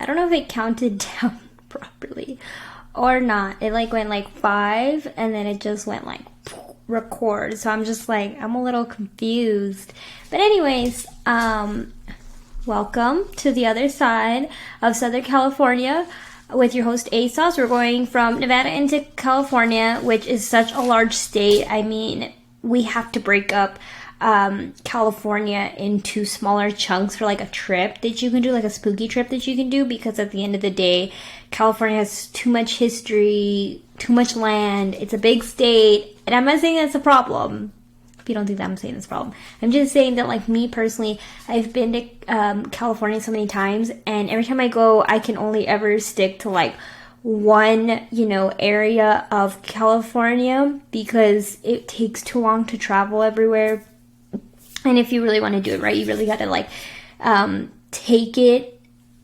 I don't know if it counted down properly or not. It like went like 5 and then it just went like record. So I'm just like, I'm a little confused. But anyways, welcome to the other side of Southern California with your host ASOS. We're going from Nevada into California, which is such a large state. I mean, we have to break up California into smaller chunks for like a trip that you can do, like a spooky trip that you can do, because at the end of the day, California has too much history, too much land. It's a big state, and I'm not saying that's a problem. If you don't think that I'm saying that's a problem, I'm just saying that, like, me personally, I've been to California so many times, and every time I go, I can only ever stick to like one, area of California because it takes too long to travel everywhere. And if you really want to do it right, you really got to like take it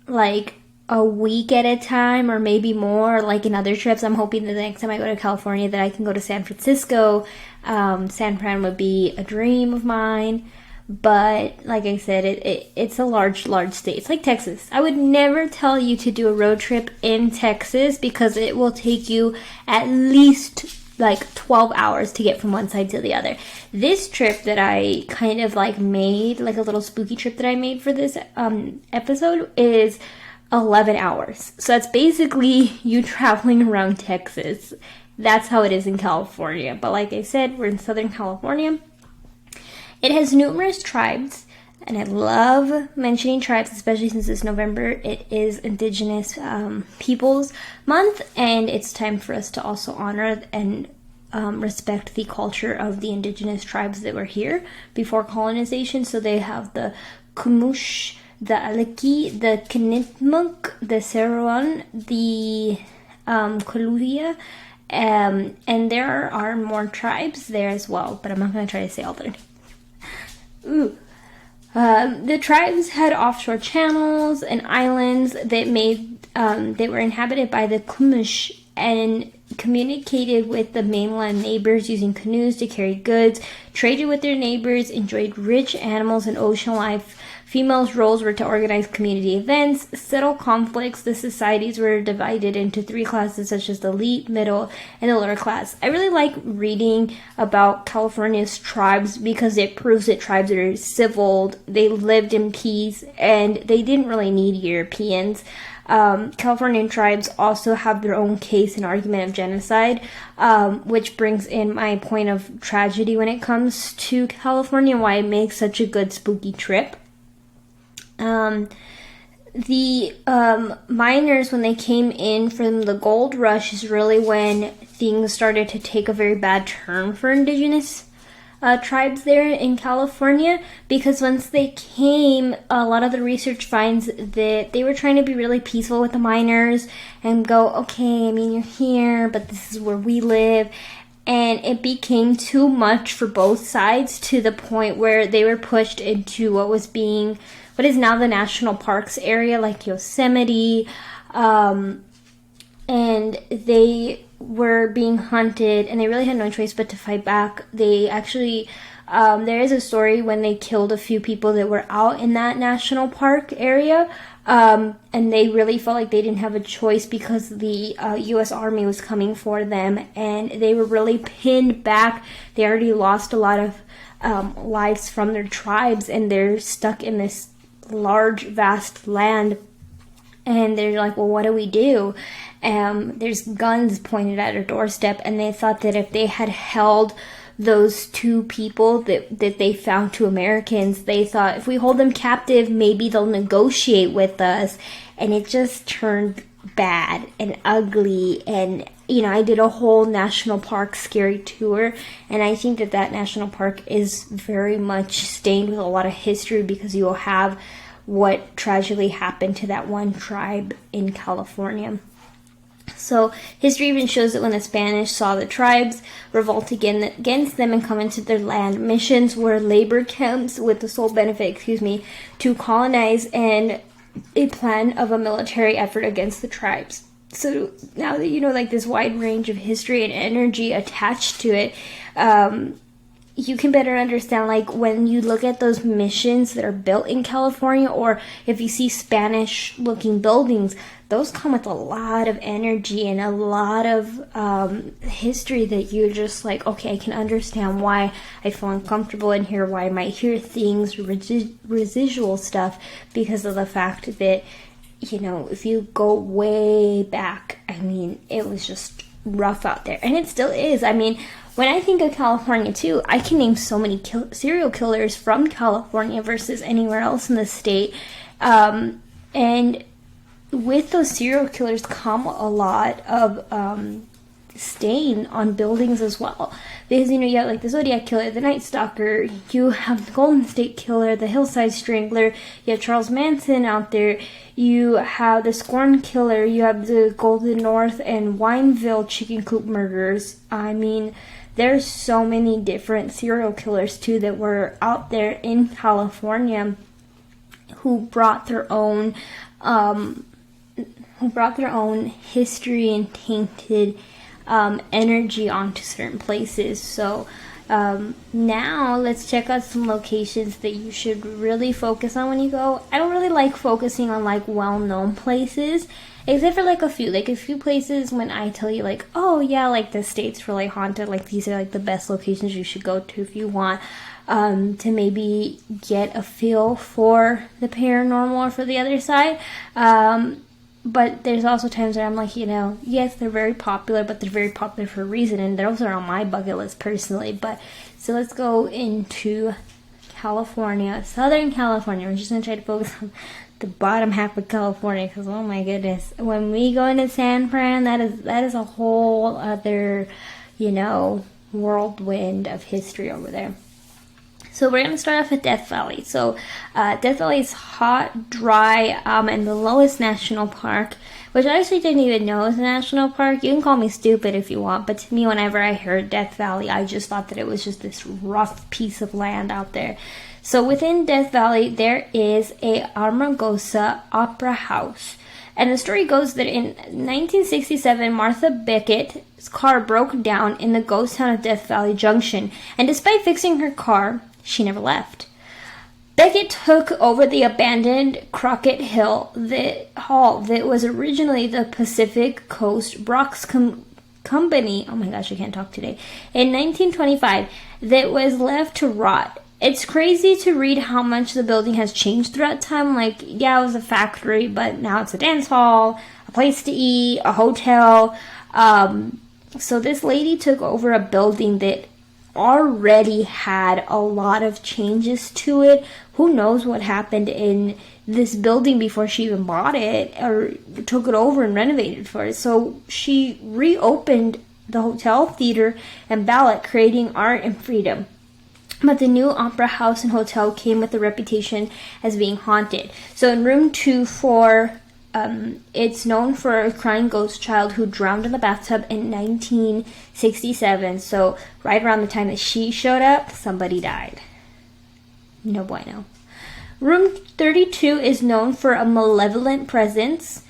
like a week at a time or maybe more. Like in other trips, I'm hoping that the next time I go to California that I can go to San Francisco. San Fran would be a dream of mine. But like I said, it's a large state. It's like Texas. I would never tell you to do a road trip in Texas because it will take you at least like 12 hours to get from one side to the other. This trip that I kind of like made, like a little spooky trip that I made for this episode, is 11 hours. So that's basically you traveling around Texas. That's how it is in California. But like I said, we're in Southern California. It has numerous tribes, and I love mentioning tribes, especially since it's November. It is Indigenous Peoples Month, and it's time for us to also honor and respect the culture of the indigenous tribes that were here before colonization. So they have the Kumush, the Aleki, the Kinitmuk, the Seruan, the Koluhia, and there are more tribes there as well, but I'm not going to try to say all their names. The tribes had offshore channels and islands that were inhabited by the Kumush and communicated with the mainland neighbors using canoes to carry goods, traded with their neighbors, enjoyed rich animals and ocean life. Females' roles were to organize community events, settle conflicts. The societies were divided into 3 classes, such as the elite, middle, and the lower class. I really like reading about California's tribes because it proves that tribes are civil, they lived in peace, and they didn't really need Europeans. Californian tribes also have their own case and argument of genocide, which brings in my point of tragedy when it comes to California and why it makes such a good spooky trip. The miners, when they came in from the gold rush, is really when things started to take a very bad turn for indigenous tribes there in California, because once they came, a lot of the research finds that they were trying to be really peaceful with the miners and go, okay, I mean, you're here, but this is where we live. And it became too much for both sides to the point where they were pushed into what is now the national parks area, like Yosemite, and they were being hunted, and they really had no choice but to fight back. They actually, there is a story when they killed a few people that were out in that national park area, and they really felt like they didn't have a choice because the U.S. Army was coming for them, and they were really pinned back. They already lost a lot of lives from their tribes, and they're stuck in this large, vast land, and they're like, well, what do we do? There's guns pointed at their doorstep, and they thought that if they had held those 2 people that they found, 2 Americans, they thought if we hold them captive, maybe they'll negotiate with us, and it just turned bad and ugly. And I did a whole national park scary tour, and I think that national park is very much stained with a lot of history because you will have what tragically happened to that one tribe in California. So history even shows that when the Spanish saw the tribes revolt against them and come into their land, missions were labor camps with the sole benefit, to colonize and a plan of a military effort against the tribes. So now that you know, like, this wide range of history and energy attached to it, you can better understand, like, when you look at those missions that are built in California, or if you see Spanish looking buildings, those come with a lot of energy and a lot of history that you're just like, okay, I can understand why I feel uncomfortable in here, why I might hear things, residual stuff, because of the fact that, you know, if you go way back, I mean, it was just rough out there. And it still is. I mean, when I think of California too, I can name so many serial killers from California versus anywhere else in the state. And with those serial killers come a lot of stain on buildings as well. Because, you know, you have like the Zodiac Killer, the Night Stalker, you have the Golden State Killer, the Hillside Strangler, you have Charles Manson out there, you have the Scorn Killer, you have the Golden North and Wineville chicken coop murders. I mean, there's so many different serial killers too that were out there in California who brought their own history and tainted energy onto certain places. So now let's check out some locations that you should really focus on when you go. I don't really like focusing on like well-known places, except for like a few places when I tell you like, oh yeah, like the state's really haunted, like these are like the best locations you should go to if you want to maybe get a feel for the paranormal or for the other side. But there's also times where I'm like, you know, yes, they're very popular, but they're very popular for a reason, and those are on my bucket list personally. But so let's go into California, Southern California. We're just gonna try to focus on the bottom half of California, because oh my goodness, when we go into San Fran, that is a whole other, you know, whirlwind of history over there. So we're going to start off with Death Valley. So Death Valley is hot, dry, and the lowest national park, which I actually didn't even know is a national park. You can call me stupid if you want, but to me, whenever I heard Death Valley, I just thought that it was just this rough piece of land out there. So within Death Valley, there is a Amargosa Opera House. And the story goes that in 1967, Martha Beckett's car broke down in the ghost town of Death Valley Junction. And despite fixing her car, she never left. Beckett took over the abandoned Crockett Hall that was originally the Pacific Coast Rocks Company. Oh my gosh, I can't talk today. In 1925, that was left to rot. It's crazy to read how much the building has changed throughout time. Like, yeah, it was a factory, but now it's a dance hall, a place to eat, a hotel. So this lady took over a building that already had a lot of changes to it. Who knows what happened in this building before she even bought it or took it over and renovated for it. So she reopened the hotel, theater, and ballet, creating art and freedom. But the new opera house and hotel came with a reputation as being haunted. So in room 2-4, it's known for a crying ghost child who drowned in the bathtub in 1967. So right around the time that she showed up, somebody died. No bueno. Room 32 is known for a malevolent presence.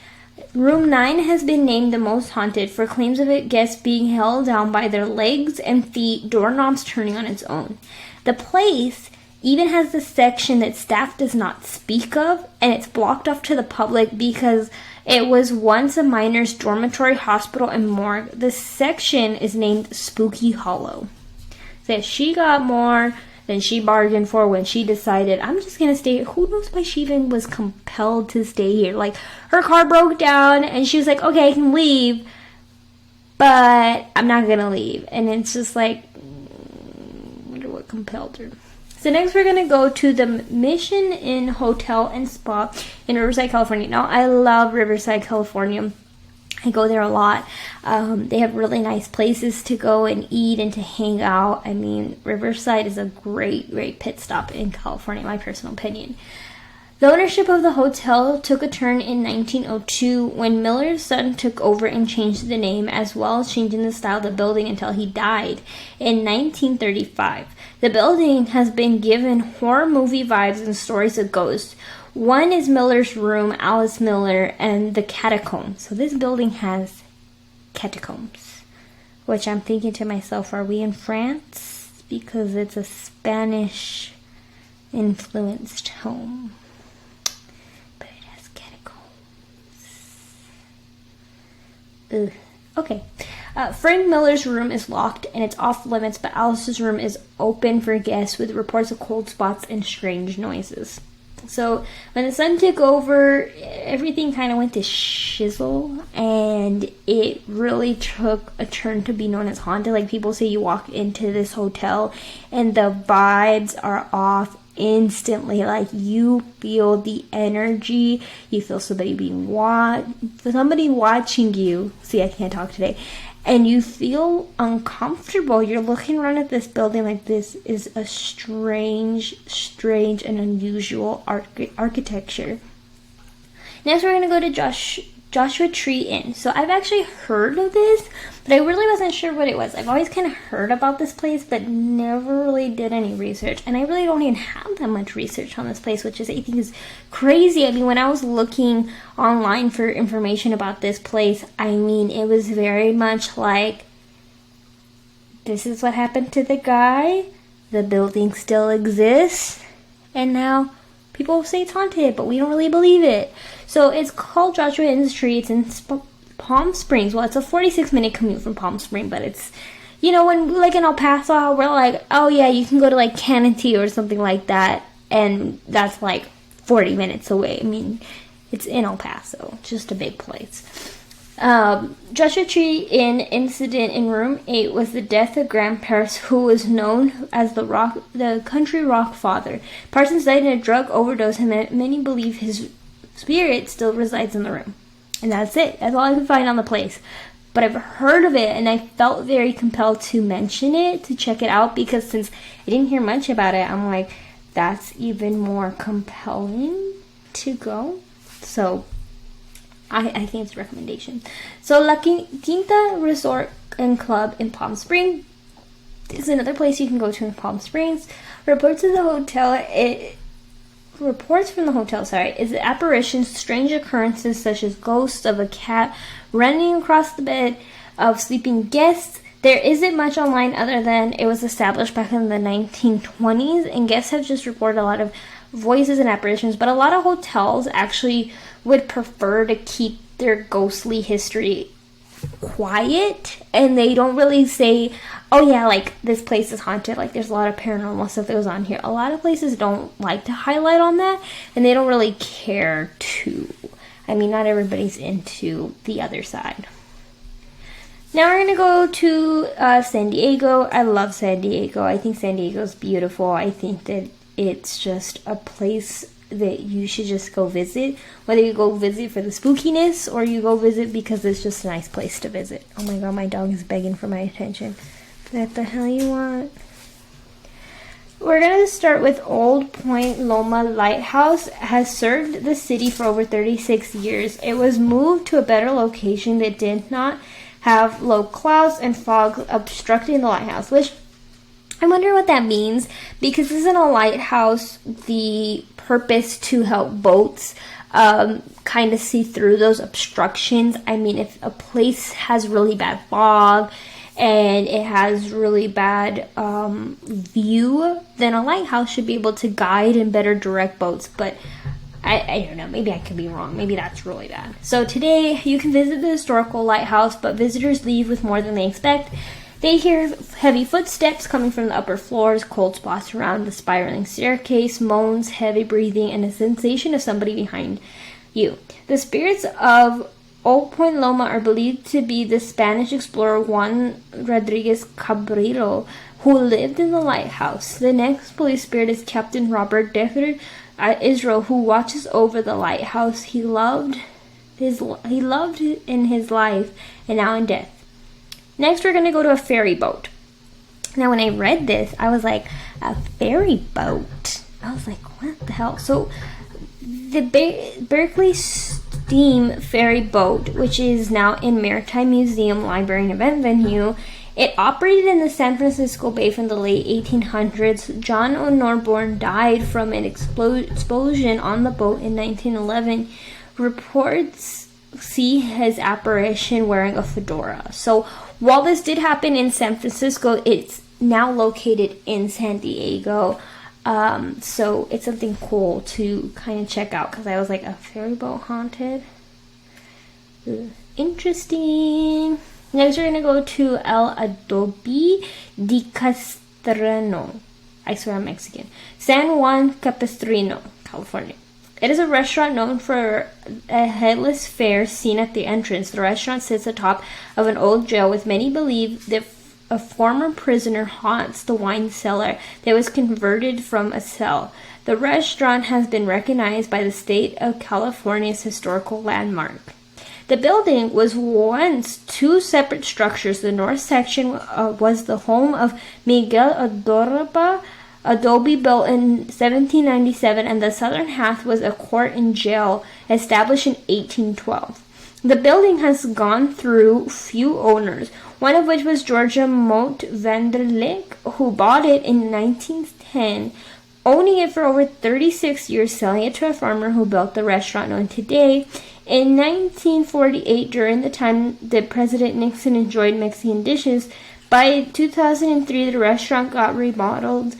Room 9 has been named the most haunted for claims of it guests being held down by their legs and feet, doorknobs turning on its own. The place even has the section that staff does not speak of, and it's blocked off to the public because it was once a miner's dormitory, hospital, and morgue. The section is named Spooky Hollow. So she got more than she bargained for when she decided, I'm just going to stay here. Who knows why she even was compelled to stay here? Like, her car broke down, and she was like, okay, I can leave, but I'm not going to leave. And it's just like, I wonder what compelled her. So next we're going to go to the Mission Inn Hotel and Spa in Riverside, California. Now, I love Riverside, California. I go there a lot. They have really nice places to go and eat and to hang out. I mean, Riverside is a great, great pit stop in California, in my personal opinion. The ownership of the hotel took a turn in 1902 when Miller's son took over and changed the name, as well as changing the style of the building until he died in 1935. The building has been given horror movie vibes and stories of ghosts. One is Miller's room, Alice Miller, and the catacombs. So this building has catacombs, which I'm thinking to myself, are we in France? because it's a Spanish influenced home. But it has catacombs. Ugh. Okay. Frank Miller's room is locked and it's off limits, but Alice's room is open for guests with reports of cold spots and strange noises. So when the sun took over, everything kind of went to shizzle, and it really took a turn to be known as haunted. Like, people say you walk into this hotel and the vibes are off instantly. Like, you feel the energy, you feel somebody watching you. See, I can't talk today. And you feel uncomfortable. You're looking around at this building like this is a strange and unusual architecture. Next, we're going to go to Joshua Tree Inn. So I've actually heard of this, but I really wasn't sure what it was. I've always kind of heard about this place, but never really did any research. And I really don't even have that much research on this place, which is, I think, is crazy. I mean, when I was looking online for information about this place, I mean, it was very much like, this is what happened to the guy, the building still exists, and now people say it's haunted, but we don't really believe it. So it's called Joshua Inn's Tree. It's in Palm Springs. Well, it's a 46-minute commute from Palm Springs, but it's, you know, when, like, in El Paso, we're like, oh yeah, you can go to, like, Canantee or something like that, and that's, like, 40 minutes away. I mean, it's in El Paso. Just a big place. Joshua Tree Inn incident in room 8 was the death of Graham Parsons, who was known as the country rock father. Parsons died in a drug overdose, and many believe his spirit still resides in the room. And that's it. That's all I could find on the place. But I've heard of it, and I felt very compelled to mention it, to check it out, because since I didn't hear much about it, I'm like, that's even more compelling to go. So I think it's a recommendation. So La Quinta Resort and Club in Palm Springs is another place you can go to in Palm Springs. Reports from the hotel is apparitions, strange occurrences such as ghosts of a cat running across the bed of sleeping guests. There isn't much online other than it was established back in the 1920s, and guests have just reported a lot of voices and apparitions, but a lot of hotels actually would prefer to keep their ghostly history quiet, and they don't really say, oh yeah, like, this place is haunted, like, there's a lot of paranormal stuff that goes on here. A lot of places don't like to highlight on that, and they don't really care to. I mean, not everybody's into the other side. Now we're going to go to San Diego. I love San Diego. I think San Diego is beautiful. I think that it's just a place that you should just go visit. Whether you go visit for the spookiness or you go visit because it's just a nice place to visit. Oh my god, my dog is begging for my attention. What the hell you want? We're going to start with Old Point Loma Lighthouse. Has served the city for over 36 years. It was moved to a better location that did not have low clouds and fog obstructing the lighthouse, which I wonder what that means, because isn't a lighthouse the purpose to help boats kind of see through those obstructions? I mean, if a place has really bad fog and it has really bad view, then a lighthouse should be able to guide and better direct boats. But I don't know, maybe I could be wrong. Maybe that's really bad. So today, you can visit the historical lighthouse, but visitors leave with more than they expect. They hear heavy footsteps coming from the upper floors, cold spots around the spiraling staircase, moans, heavy breathing, and a sensation of somebody behind you. The spirits of Old Point Loma are believed to be the Spanish explorer Juan Rodriguez Cabrillo, who lived in the lighthouse. The next police spirit is Captain Robert Decker Israel, who watches over the lighthouse he loved in his life and now in death. Next, we're going to go to a ferry boat. Now, when I read this, I was like, a ferry boat? I was like, what the hell? So, the Berkeley Steam Ferry Boat, which is now in Maritime Museum, Library, and Event Venue, it operated in the San Francisco Bay from the late 1800s. John O'Norborn died from an explosion on the boat in 1911. Reports see his apparition wearing a fedora. So while this did happen in San Francisco, it's now located in San Diego. So it's something cool to kind of check out, because I was like, a ferry boat haunted? Interesting. Next, we're gonna go to El Adobe de Castreno. I swear I'm Mexican. San Juan Capistrano, California. It is a restaurant known for a headless fare seen at the entrance. The restaurant sits atop of an old jail, with many believe that a former prisoner haunts the wine cellar that was converted from a cell. The restaurant has been recognized by the state of California's historical landmark. The building was once two separate structures. The north section was the home of Miguel Adobe, built in 1797, and the southern half was a court and jail established in 1812. The building has gone through few owners, one of which was Georgia Moat Vanderleek, who bought it in 1910, owning it for over 36 years, selling it to a farmer who built the restaurant known today. In 1948, during the time that President Nixon enjoyed Mexican dishes, by 2003 the restaurant got remodeled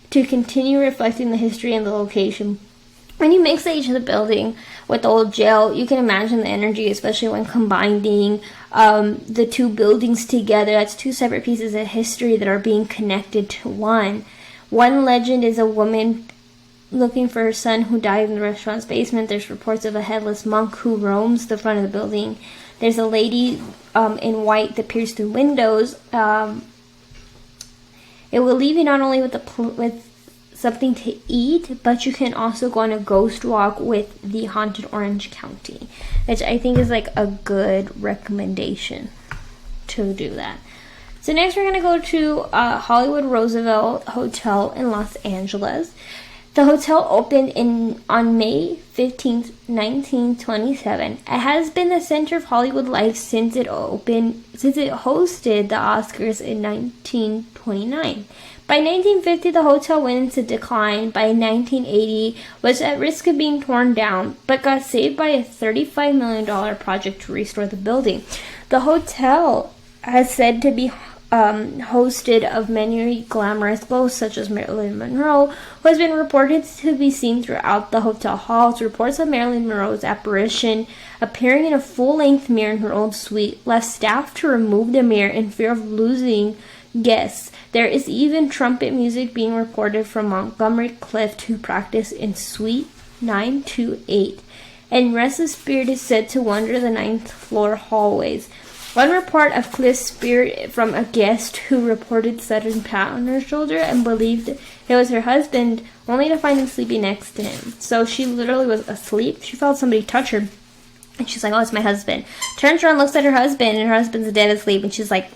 to continue reflecting the history and the location. When you mix the age of the building with the old jail, you can imagine the energy, especially when combining the two buildings together. That's two separate pieces of history that are being connected to one. One legend is a woman looking for her son who died in the restaurant's basement. There's reports of a headless monk who roams the front of the building. There's a lady in white that peers through windows. It will leave you not only with something to eat, but you can also go on a ghost walk with the haunted Orange County, which I think is like a good recommendation to do that. So next we're going to go to Hollywood Roosevelt Hotel in Los Angeles. The hotel opened on May 15th, 1927. It has been the center of Hollywood life since it hosted the Oscars in 1929. By 1950, the hotel went into decline. By 1980, was at risk of being torn down, but got saved by a $35 million project to restore the building. The hotel has said to be hosted of many glamorous ghosts, such as Marilyn Monroe, who has been reported to be seen throughout the hotel halls. Reports of Marilyn Monroe's apparition appearing in a full-length mirror in her old suite left staff to remove the mirror in fear of losing guests. There is even trumpet music being reported from Montgomery Clift, who practiced in Suite 928, and restless spirit is said to wander the 9th floor hallways. One report of Cliff's spirit from a guest who reported sudden pat on her shoulder and believed it was her husband, only to find him sleeping next to him. So she literally was asleep. She felt somebody touch her, and she's like, oh, it's my husband. Turns around, looks at her husband, and her husband's dead asleep, and she's like,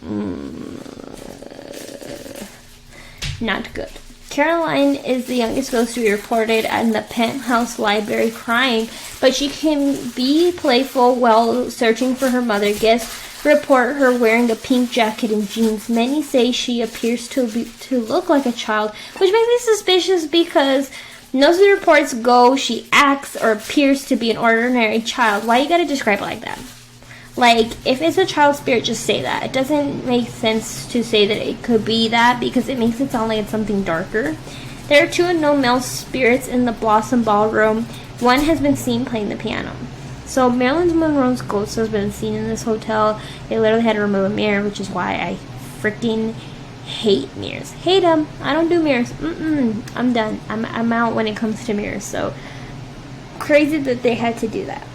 not good. Caroline is the youngest ghost to be reported in the penthouse library crying, but she can be playful while searching for her mother. Guests report her wearing a pink jacket and jeans. Many say she appears to look like a child, which makes me suspicious because most of the reports go she acts or appears to be an ordinary child. Why you gotta describe it like that? Like, if it's a child spirit, just say that. It doesn't make sense to say that it could be that, because it makes it sound like it's something darker. There are two unknown male spirits in the Blossom Ballroom. One has been seen playing the piano. So Marilyn Monroe's ghost has been seen in this hotel. They literally had to remove a mirror, which is why I freaking hate mirrors. Hate them. I don't do mirrors. I'm done. I'm out when it comes to mirrors. So crazy that they had to do that.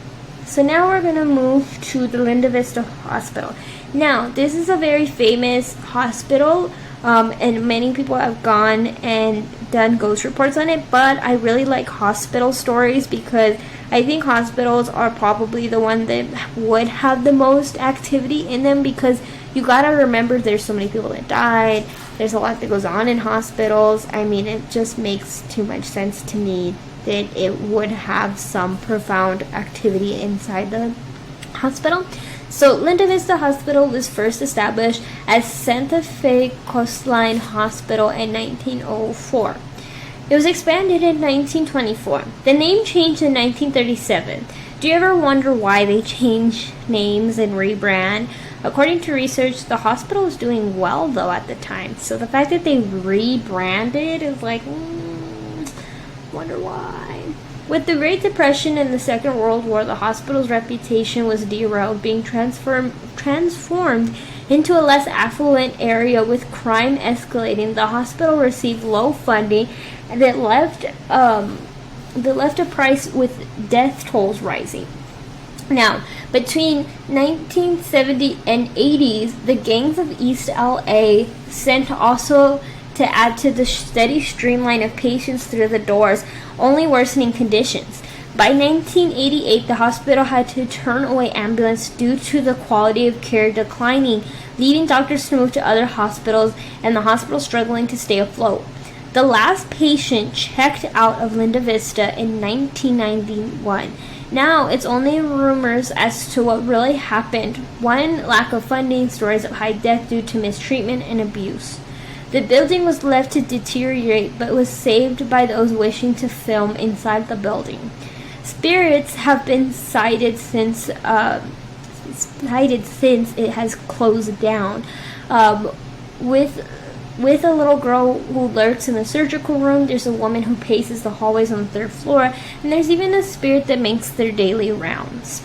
So now we're going to move to the Linda Vista Hospital. Now, this is a very famous hospital, and many people have gone and done ghost reports on it, but I really like hospital stories because I think hospitals are probably the one that would have the most activity in them, because you gotta remember there's so many people that died. There's a lot that goes on in hospitals. I mean, it just makes too much sense to me that it would have some profound activity inside the hospital. So Linda Vista Hospital was first established as Santa Fe Coastline Hospital in 1904. It was expanded in 1924. The name changed in 1937 Do you ever wonder why they change names and rebrand? According to research, the hospital was doing well though at the time. So the fact that they rebranded is like, wonder why. With the Great Depression and the Second World War, the hospital's reputation was derailed, being transformed into a less affluent area with crime escalating. The hospital received low funding and that left a price with death tolls rising. Now, between 1970 and 80s, the gangs of East LA sent also to add to the steady streamline of patients through the doors, only worsening conditions. By 1988, the hospital had to turn away ambulance due to the quality of care declining, leaving doctors to move to other hospitals and the hospital struggling to stay afloat. The last patient checked out of Linda Vista in 1991. Now, it's only rumors as to what really happened. One, lack of funding, stories of high death due to mistreatment and abuse. The building was left to deteriorate, but was saved by those wishing to film inside the building. Spirits have been cited since it has closed down. With a little girl who lurks in the surgical room, there's a woman who paces the hallways on the third floor, and there's even a spirit that makes their daily rounds.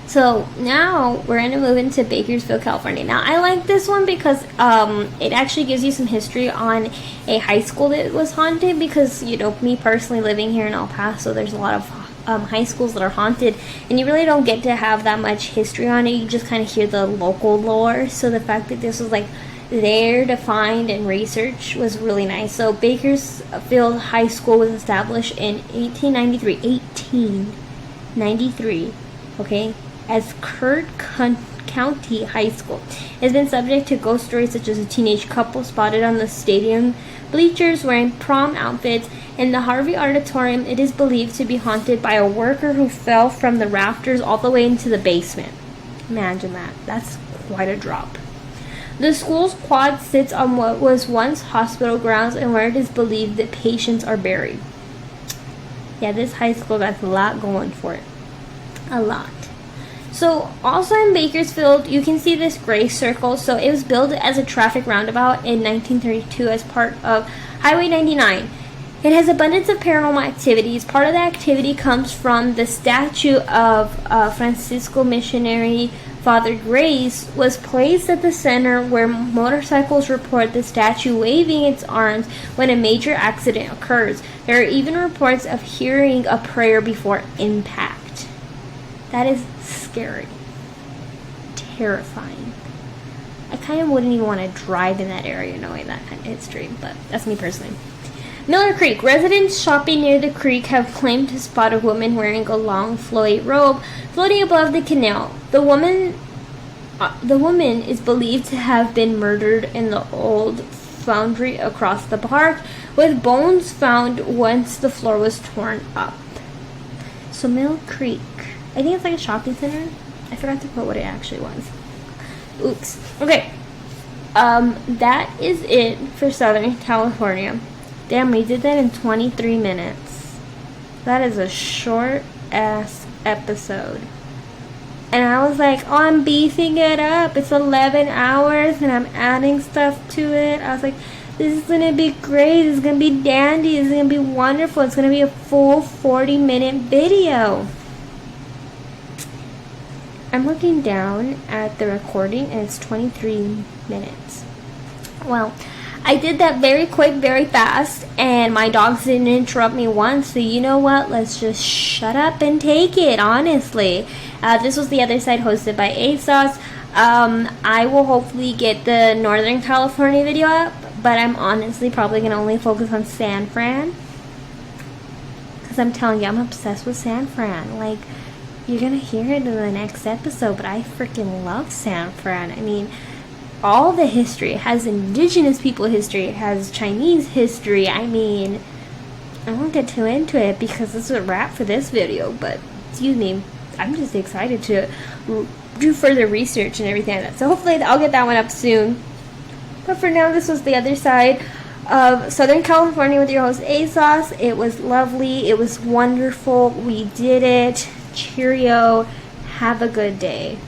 So now we're going to move into Bakersfield, California. Now I like this one because it actually gives you some history on a high school that was haunted, because, you know, me personally living here in El Paso, there's a lot of high schools that are haunted, and you really don't get to have that much history on it. You just kind of hear the local lore. So the fact that this was like there to find and research was really nice. So Bakersfield High School was established in 1893, okay, as Kurt County High School. It has been subject to ghost stories such as a teenage couple spotted on the stadium bleachers wearing prom outfits. In the Harvey Auditorium, it is believed to be haunted by a worker who fell from the rafters all the way into the basement. Imagine that. That's quite a drop. The school's quad sits on what was once hospital grounds and where it is believed that patients are buried. Yeah, this high school got a lot going for it. A lot. So, also in Bakersfield, you can see this gray circle. So, it was built as a traffic roundabout in 1932 as part of Highway 99. It has abundance of paranormal activities. Part of the activity comes from the statue of Francisco missionary Father Grace was placed at the center where motorcycles report the statue waving its arms when a major accident occurs. There are even reports of hearing a prayer before impact. That is scary. Terrifying. I kind of wouldn't even want to drive in that area knowing that kind of history, but that's me personally. Miller Creek. Residents shopping near the creek have claimed to spot a woman wearing a long flowy robe floating above the canal. The woman is believed to have been murdered in the old foundry across the park, with bones found once the floor was torn up. So Mill Creek. I think it's like a shopping center. I forgot to put what it actually was. Oops. Okay. That is it for Southern California. Damn, we did that in 23 minutes. That is a short-ass episode. And I was like, oh, I'm beefing it up. It's 11 hours, and I'm adding stuff to it. I was like, this is going to be great. This is going to be dandy. This is going to be wonderful. It's going to be a full 40-minute video. I'm looking down at the recording, and it's 23 minutes. Well, I did that very quick, very fast, and my dogs didn't interrupt me once, so you know what? Let's just shut up and take it, honestly. This was The Other Side, hosted by ASOS. I will hopefully get the Northern California video up, but I'm honestly probably going to only focus on San Fran. Because I'm telling you, I'm obsessed with San Fran. Like, you're going to hear it in the next episode, but I freaking love San Fran. I mean, all the history. It has indigenous people history. It has Chinese history. I mean, I won't get too into it because this is a wrap for this video, but, excuse me, I'm just excited to do further research and everything like that. So hopefully I'll get that one up soon. But for now, this was The Other Side of Southern California with your host, ASOS. It was lovely. It was wonderful. We did it. Cheerio. Have a good day.